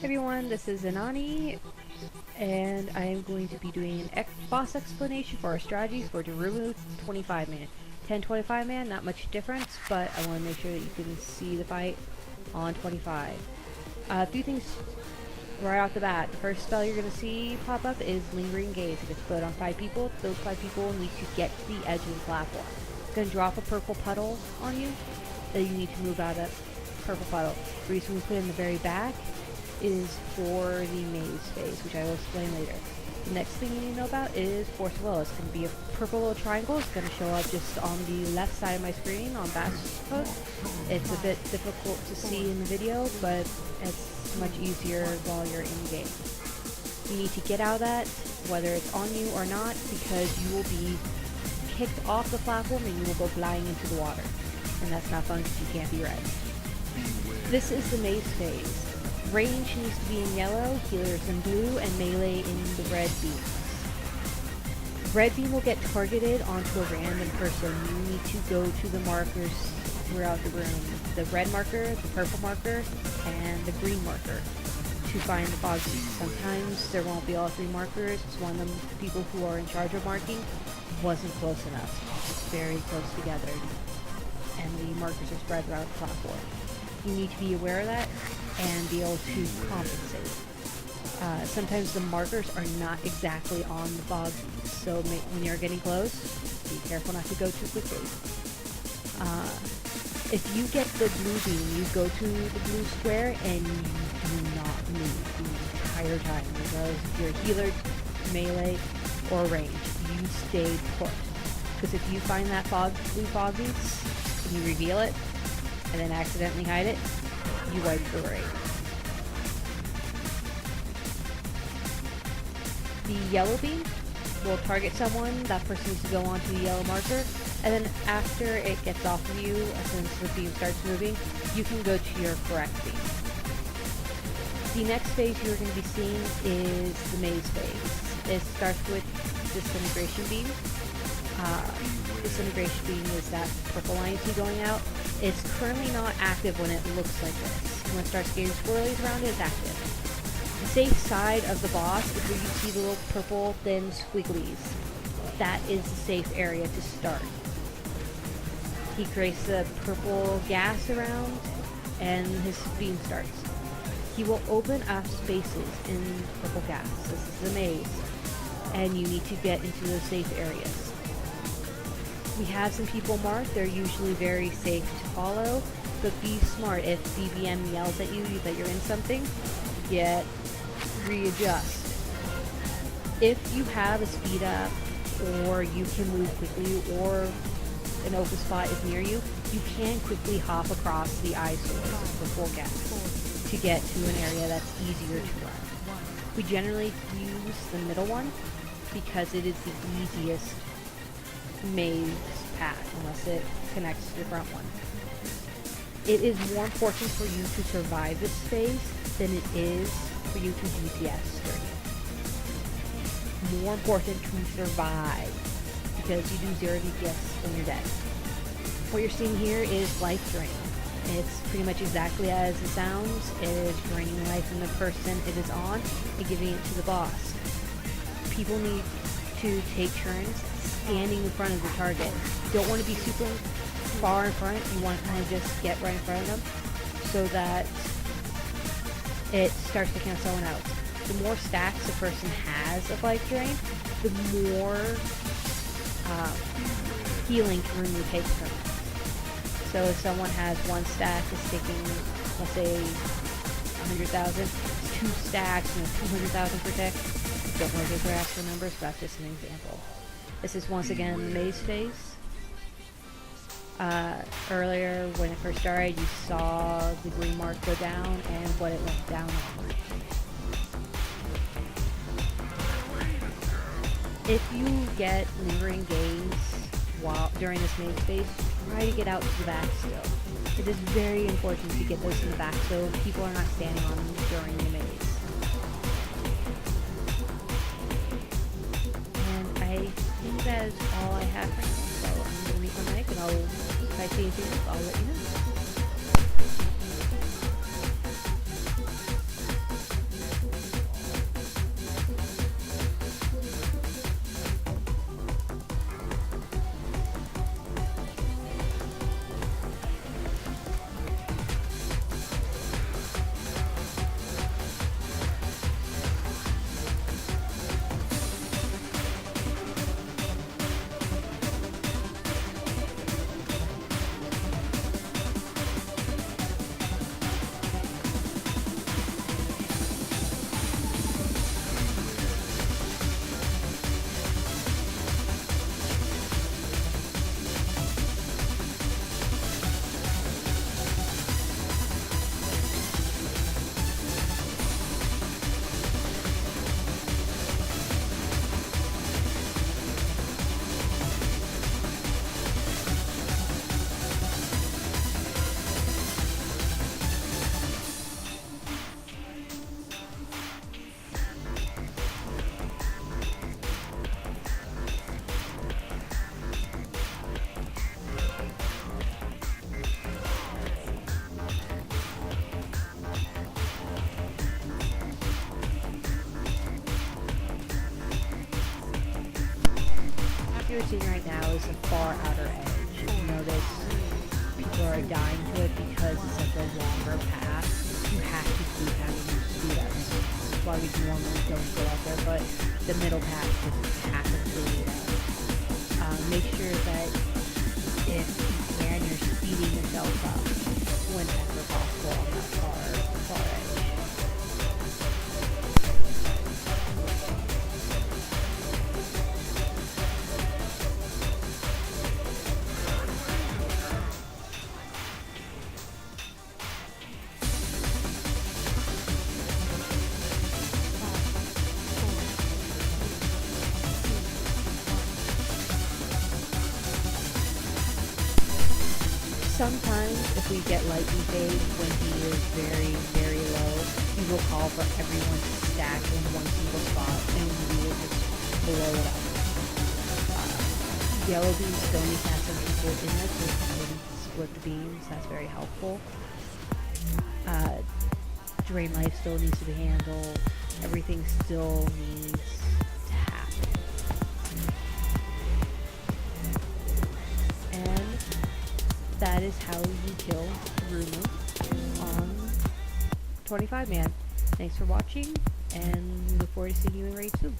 Everyone, this is Anani, and I am going to be doing an boss explanation for our strategies for Durumu 25-man. 10-25-man, not much difference, but I want to make sure that you can see the fight on 25. A few things right off the bat. The first spell you're going to see pop up is Lingering Gaze. It gets put on 5 people. Those 5 people need to get to the edge of the platform. It's going to drop a purple puddle on you that you need to move out of that purple puddle. The reason we put it in the very back is for the maze phase, which I will explain later. The next thing you need to know about is Force of Will. It's going to be a purple little triangle. It's going to show up just on the left side of my screen on bash code. It's a bit difficult to see in the video, but it's much easier while you're in the game. You need to get out of that, whether it's on you or not, because you will be kicked off the platform and you will go flying into the water. And that's not fun because you can't be red. This is the maze phase. Range needs to be in yellow, healers in blue, and melee in the red beams. Red beam will get targeted onto a random person. You need to go to the markers throughout the room. The red marker, the purple marker, and the green marker to find the fog beams. Sometimes there won't be all 3 markers. It's one of the people who are in charge of marking wasn't close enough. It's very close together. And the markers are spread throughout the platform. You need to be aware of that and be able to compensate. Sometimes the markers are not exactly on the fog beams, so when you're getting close, be careful not to go too quickly. If you get the blue beam, you go to the blue square and you do not move the entire time, regardless if you're healer, melee, or range. You stay put. Because if you find that blue fog beams, and you reveal it, and then accidentally hide it, you wipe the raid. The yellow beam will target someone. That person needs to go onto the yellow marker, and then after it gets off of you, as soon as the beam starts moving, you can go to your correct beam. The next phase you're going to be seeing is the maze phase. It starts with disintegration beam. Disintegration beam is that purple line you see going out. It's currently not active when it looks like this. When it starts getting swirlies around it, it's active. The safe side of the boss is where you see the little purple thin squigglies. That is the safe area to start. He creates the purple gas around and his beam starts. He will open up spaces in purple gas. This is the maze. And you need to get into those safe areas. We have some people marked. They're usually very safe to follow, but be smart. If BBM yells at you that you're in something, readjust. If you have a speed up, or you can move quickly, or an open spot is near you, you can quickly hop across the eyesores for full gas to get to an area that's easier to run. We generally use the middle one because it is the easiest maze path unless it connects to the front one. It is more important for you to survive this phase than it is for you to DPS during it. More important to survive because you do 0 DPS when you're dead. What you're seeing here is life drain. It's pretty much exactly as it sounds. It is draining life from the person it is on and giving it to the boss. People need to take turns standing in front of the target. You don't want to be super far in front. You want to kind of just get right in front of them so that it starts to cancel someone out. The more stacks a person has of life drain, the more healing Durumu takes from them. So if someone has 1 stack that's taking, let's say, 100,000, 2 stacks, 200,000 per tick. Don't want to give their actual numbers, but that's just an example. This is once again the maze phase. Earlier, when it first started, you saw the green mark go down and what it went down on. If you get Lingering Gaze during this maze phase, try to get out to the back still. It is very important to get those in the back so people are not standing on them during the maze. I think that is all I have for now, so I'm going to mute my mic and if I see anything else, I'll let you know. you're seeing right now is the far outer edge. If you notice, people are dying to it because it's such a longer path. You have to keep having to do that. That's why we normally don't go out there, but the middle path just have to do that. Make sure that if you can, you're speeding yourself up whenever possible on that far edge. Sometimes, if we get lightning phase when he is very, very low, he will call for everyone to stack in one single spot, and we will just blow it up. Yellow beam still needs to have some people in it, so we can split the beams. That's very helpful. Drain life still needs to be handled. Everything still needs to happen. And that is how you kill Durumu on 25 man. Thanks for watching, and we look forward to seeing you in raid soon.